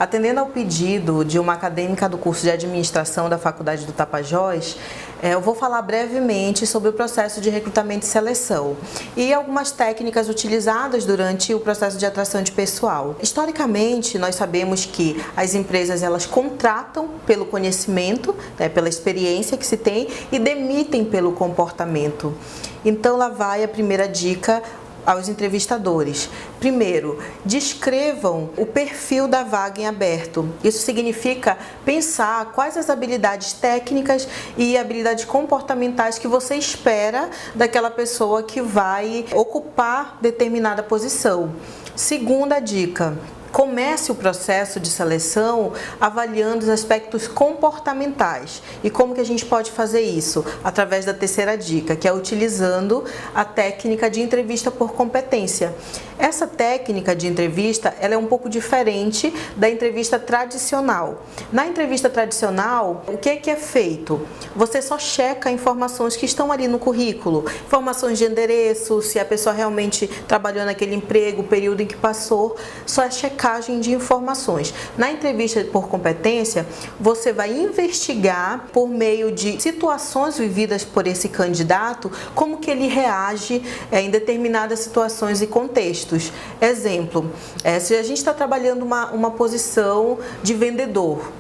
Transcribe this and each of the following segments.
Atendendo ao pedido de uma acadêmica do curso de administração da Faculdade do Tapajós, eu vou falar brevemente sobre o processo de recrutamento e seleção e algumas técnicas utilizadas durante o processo de atração de pessoal. Historicamente, nós sabemos que as empresas elas contratam pelo conhecimento, pela experiência que se tem e demitem pelo comportamento. Então, lá vai a primeira dica aos entrevistadores. Primeiro, descrevam o perfil da vaga em aberto. Isso significa pensar quais as habilidades técnicas e habilidades comportamentais que você espera daquela pessoa que vai ocupar determinada posição. Segunda dica: comece o processo de seleção avaliando os aspectos comportamentais. E como que a gente pode fazer isso? Através da terceira dica, que é utilizando a técnica de entrevista por competência. Essa técnica de entrevista, ela é um pouco diferente da entrevista tradicional. Na entrevista tradicional, o que é feito? Você só checa informações que estão ali no currículo, informações de endereço, se a pessoa realmente trabalhou naquele emprego, o período em que passou, só é checagem de informações. Na entrevista por competência, você vai investigar por meio de situações vividas por esse candidato, como que ele reage em determinadas situações e contextos. Exemplo, se a gente está trabalhando uma posição de vendedor,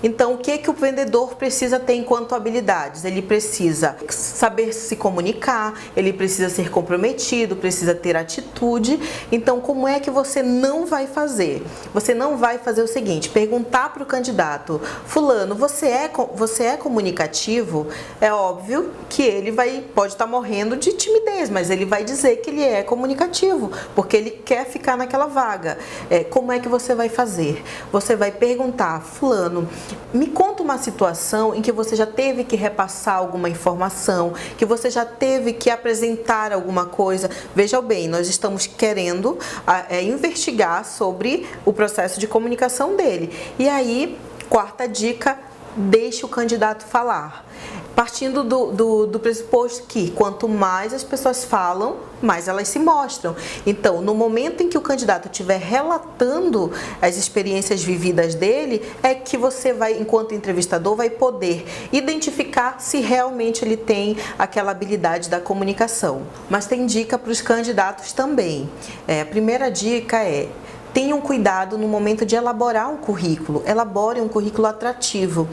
então, o que o vendedor precisa ter enquanto habilidades? Ele precisa saber se comunicar, ele precisa ser comprometido, precisa ter atitude. Então, como é que você não vai fazer? Você não vai fazer o seguinte: perguntar para o candidato: fulano, você é comunicativo? É óbvio que ele pode estar morrendo de timidez, mas ele vai dizer que ele é comunicativo, porque ele quer ficar naquela vaga. Como é que você vai fazer? Você vai perguntar: fulano, me conta uma situação em que você já teve que repassar alguma informação, que você já teve que apresentar alguma coisa. Veja bem, nós estamos querendo investigar sobre o processo de comunicação dele. E aí, quarta dica: deixe o candidato falar. Partindo do pressuposto que quanto mais as pessoas falam, mais elas se mostram. Então, no momento em que o candidato estiver relatando as experiências vividas dele, é que você vai, enquanto entrevistador, vai poder identificar se realmente ele tem aquela habilidade da comunicação. Mas tem dica para os candidatos também. A primeira dica é: tenham cuidado no momento de elaborar um currículo. Elabore um currículo atrativo.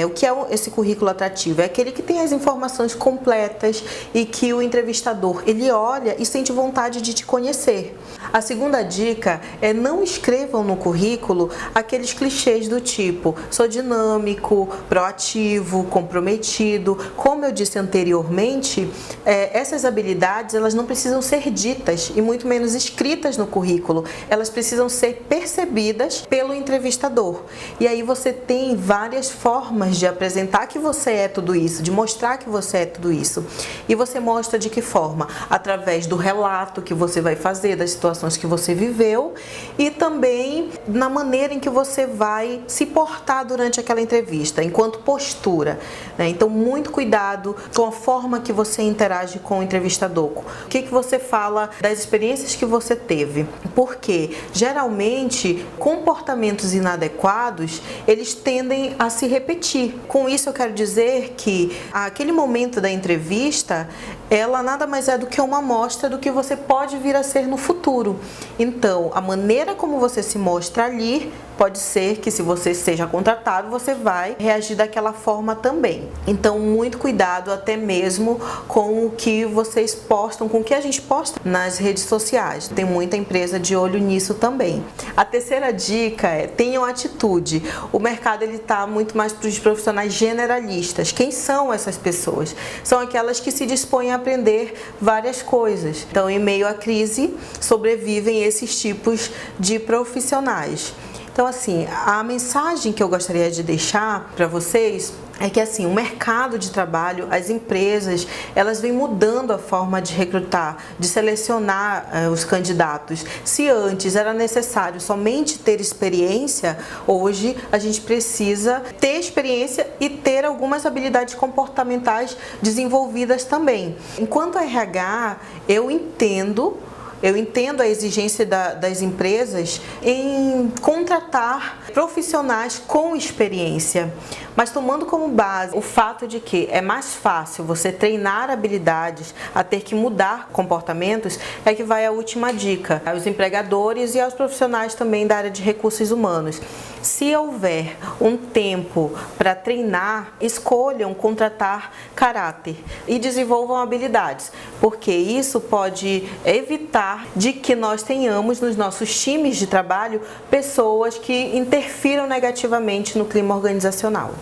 O que é esse currículo atrativo? É aquele que tem as informações completas e que o entrevistador, ele olha e sente vontade de te conhecer. A segunda dica é: não escrevam no currículo aqueles clichês do tipo: sou dinâmico, proativo, comprometido. Como eu disse anteriormente, essas habilidades elas não precisam ser ditas e muito menos escritas no currículo. Elas precisam ser percebidas pelo entrevistador. E aí você tem várias formas de apresentar que você é tudo isso, de mostrar que você é tudo isso. E você mostra de que forma? Através do relato que você vai fazer, das situações que você viveu e também na maneira em que você vai se portar durante aquela entrevista, enquanto postura. Então, muito cuidado com a forma que você interage com o entrevistador. O que você fala das experiências que você teve. Porque geralmente, comportamentos inadequados, eles tendem a se repetir. Com isso, eu quero dizer que aquele momento da entrevista, ela nada mais é do que uma amostra do que você pode vir a ser no futuro. Então, a maneira como você se mostra ali, pode ser que, se você seja contratado, você vai reagir daquela forma também. Então, muito cuidado até mesmo com o que vocês postam, com o que a gente posta nas redes sociais. Tem muita empresa de olho nisso também. A terceira dica é: tenham atitude. O mercado está muito mais para os profissionais generalistas. Quem são essas pessoas? São aquelas que se dispõem a aprender várias coisas. Então, em meio à crise, sobrevivem esses tipos de profissionais. Então, assim, a mensagem que eu gostaria de deixar para vocês é que, assim, o mercado de trabalho, as empresas, elas vêm mudando a forma de recrutar, de selecionar os candidatos. Se antes era necessário somente ter experiência, hoje a gente precisa ter experiência e ter algumas habilidades comportamentais desenvolvidas também. Enquanto RH, eu entendo eu entendo a exigência das empresas em contratar profissionais com experiência, mas tomando como base o fato de que é mais fácil você treinar habilidades a ter que mudar comportamentos, é que vai a última dica aos empregadores e aos profissionais também da área de recursos humanos. Se houver um tempo para treinar, escolham contratar caráter e desenvolvam habilidades, porque isso pode evitar de que nós tenhamos nos nossos times de trabalho pessoas que interfiram negativamente no clima organizacional.